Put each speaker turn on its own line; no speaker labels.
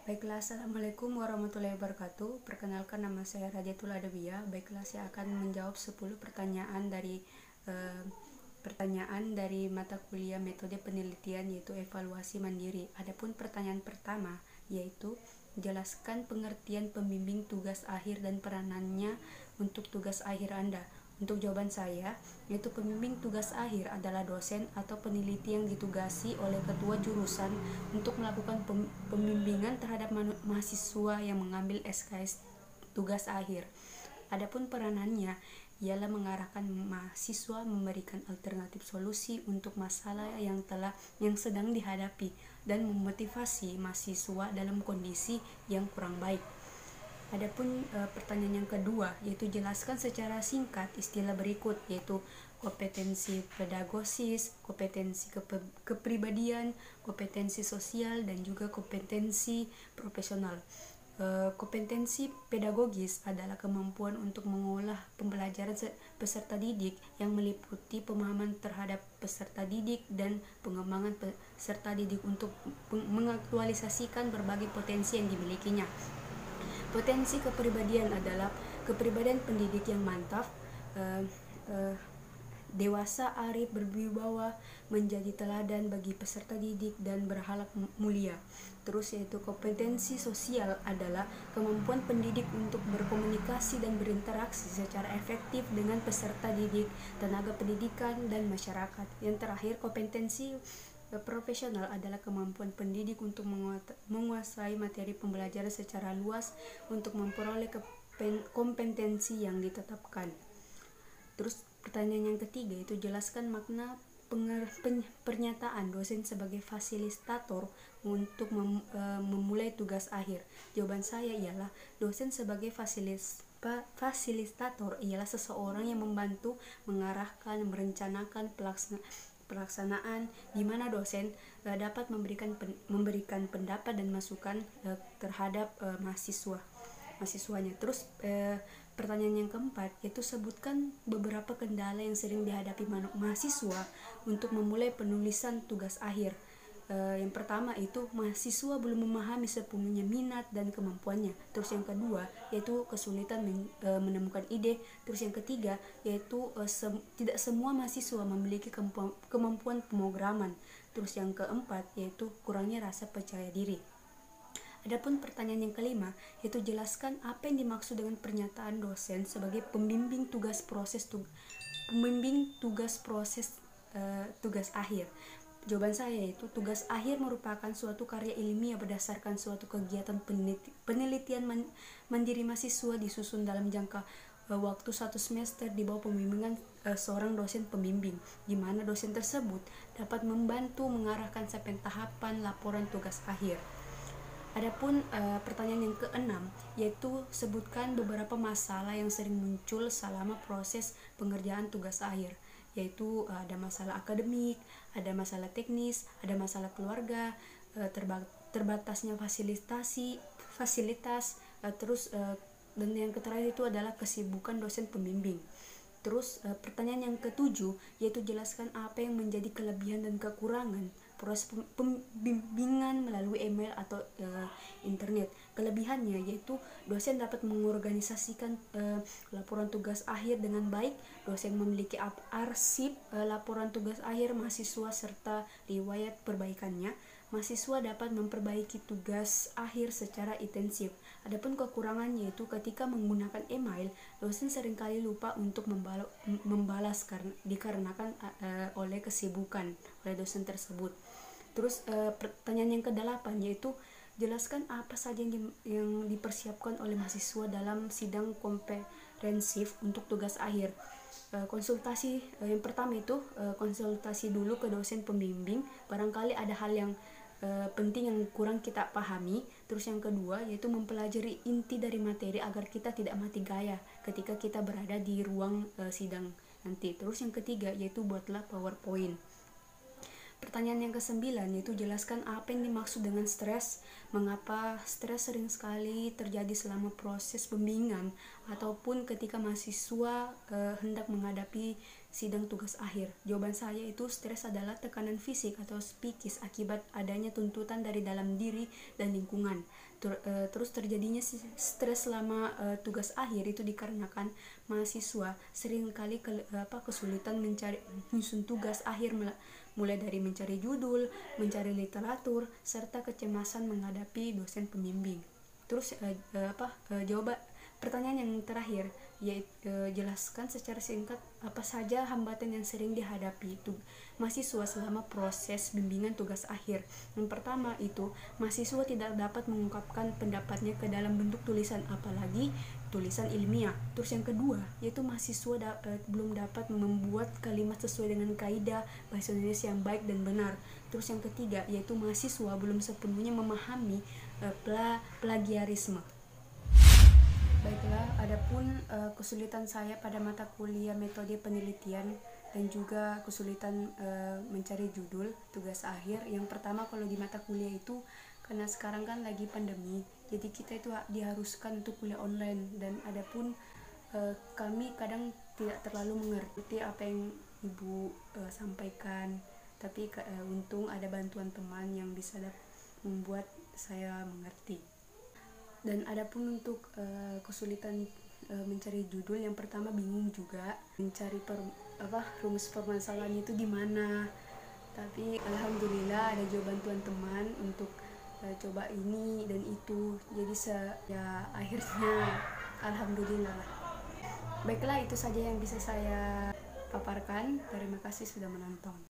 Baiklah, Assalamualaikum warahmatullahi wabarakatuh. Perkenalkan, nama saya Radiatul Adawiyah. Baiklah, saya akan menjawab 10 pertanyaan dari mata kuliah metode penelitian, yaitu evaluasi mandiri. Adapun pertanyaan pertama yaitu jelaskan pengertian pembimbing tugas akhir dan peranannya untuk tugas akhir Anda. Untuk jawaban saya, yaitu pembimbing tugas akhir adalah dosen atau peneliti yang ditugasi oleh ketua jurusan untuk melakukan pembimbingan terhadap mahasiswa yang mengambil SKS tugas akhir. Adapun peranannya ialah mengarahkan mahasiswa, memberikan alternatif solusi untuk masalah yang sedang dihadapi, dan memotivasi mahasiswa dalam kondisi yang kurang baik. Adapun pertanyaan yang kedua, yaitu jelaskan secara singkat istilah berikut, yaitu kompetensi pedagogis, kompetensi kepribadian, kompetensi sosial, dan juga kompetensi profesional. Kompetensi pedagogis adalah kemampuan untuk mengolah pembelajaran peserta didik yang meliputi pemahaman terhadap peserta didik dan pengembangan peserta didik untuk mengaktualisasikan berbagai potensi yang dimilikinya. Potensi kepribadian adalah kepribadian pendidik yang mantap, dewasa, arif, berwibawa, menjadi teladan bagi peserta didik, dan berakhlak mulia. Terus yaitu kompetensi sosial adalah kemampuan pendidik untuk berkomunikasi dan berinteraksi secara efektif dengan peserta didik, tenaga pendidikan, dan masyarakat. Yang terakhir, kompetensi profesional adalah kemampuan pendidik untuk menguasai materi pembelajaran secara luas untuk memperoleh kompetensi yang ditetapkan. Terus pertanyaan yang ketiga itu jelaskan makna pernyataan dosen sebagai fasilitator untuk memulai tugas akhir. Jawaban saya ialah dosen sebagai fasilitator ialah seseorang yang membantu, mengarahkan, merencanakan pelaksanaan di mana dosen dapat memberikan pendapat dan masukan terhadap mahasiswanya. Terus pertanyaan yang keempat yaitu sebutkan beberapa kendala yang sering dihadapi mahasiswa untuk memulai penulisan tugas akhir. Yang pertama itu mahasiswa belum memahami sepenuhnya minat dan kemampuannya. Terus yang kedua yaitu kesulitan menemukan ide. Terus yang ketiga yaitu tidak semua mahasiswa memiliki kemampuan pemrograman. Terus yang keempat yaitu kurangnya rasa percaya diri. Adapun pertanyaan yang kelima yaitu jelaskan apa yang dimaksud dengan pernyataan dosen sebagai pembimbing tugas akhir. Jawaban saya yaitu tugas akhir merupakan suatu karya ilmiah berdasarkan suatu kegiatan penelitian mandiri mahasiswa disusun dalam jangka waktu 1 semester di bawah pembimbingan seorang dosen pembimbing, di mana dosen tersebut dapat membantu mengarahkan sampai tahapan laporan tugas akhir. Adapun pertanyaan yang keenam yaitu sebutkan beberapa masalah yang sering muncul selama proses pengerjaan tugas akhir, yaitu ada masalah akademik, ada masalah teknis, ada masalah keluarga, terbatasnya fasilitas, dan yang terakhir itu adalah kesibukan dosen pembimbing. Terus pertanyaan yang ketujuh yaitu jelaskan apa yang menjadi kelebihan dan kekurangan proses pembimbingan melalui email atau internet. Kelebihannya yaitu dosen dapat mengorganisasikan laporan tugas akhir dengan baik. Dosen memiliki arsip laporan tugas akhir mahasiswa serta riwayat perbaikannya. Mahasiswa dapat memperbaiki tugas akhir secara intensif. Adapun kekurangannya yaitu ketika menggunakan email, dosen seringkali lupa untuk membalas dikarenakan oleh kesibukan oleh dosen tersebut. Terus pertanyaan yang ke-8 yaitu jelaskan apa saja yang dipersiapkan oleh mahasiswa dalam sidang komprehensif untuk tugas akhir. Konsultasi yang pertama itu konsultasi dulu ke dosen pembimbing, barangkali ada hal yang penting yang kurang kita pahami. Terus yang kedua yaitu mempelajari inti dari materi agar kita tidak mati gaya ketika kita berada di ruang sidang nanti. Terus yang ketiga yaitu buatlah PowerPoint. Pertanyaan yang ke-9 yaitu jelaskan apa yang dimaksud dengan stres, mengapa stres sering sekali terjadi selama proses pembimbingan ataupun ketika mahasiswa hendak menghadapi sidang tugas akhir. Jawaban saya itu stres adalah tekanan fisik atau psikis akibat adanya tuntutan dari dalam diri dan lingkungan. Terus terjadinya stres selama tugas akhir itu dikarenakan mahasiswa seringkali kesulitan menyusun tugas akhir, mulai dari mencari judul, mencari literatur, serta kecemasan menghadapi dosen pembimbing. Terus jawab pertanyaan yang terakhir, yaitu jelaskan secara singkat apa saja hambatan yang sering dihadapi itu mahasiswa selama proses bimbingan tugas akhir. Yang pertama itu mahasiswa tidak dapat mengungkapkan pendapatnya ke dalam bentuk tulisan, apalagi tulisan ilmiah. Terus yang kedua yaitu mahasiswa belum dapat membuat kalimat sesuai dengan kaidah bahasa Indonesia yang baik dan benar. Terus yang ketiga yaitu mahasiswa belum sepenuhnya memahami plagiarisme. Baiklah, adapun kesulitan saya pada mata kuliah metode penelitian dan juga kesulitan mencari judul tugas akhir. Yang pertama, kalau di mata kuliah itu karena sekarang kan lagi pandemi, jadi kita itu diharuskan untuk kuliah online, dan adapun kami kadang tidak terlalu mengerti apa yang ibu sampaikan, tapi untung ada bantuan teman yang bisa membuat saya mengerti. Dan adapun untuk kesulitan mencari judul, yang pertama bingung juga mencari rumus permasalahan itu di mana. Tapi alhamdulillah ada juga bantuan teman untuk coba ini dan itu. Jadi ya akhirnya alhamdulillah. Baiklah, itu saja yang bisa saya paparkan. Terima kasih sudah menonton.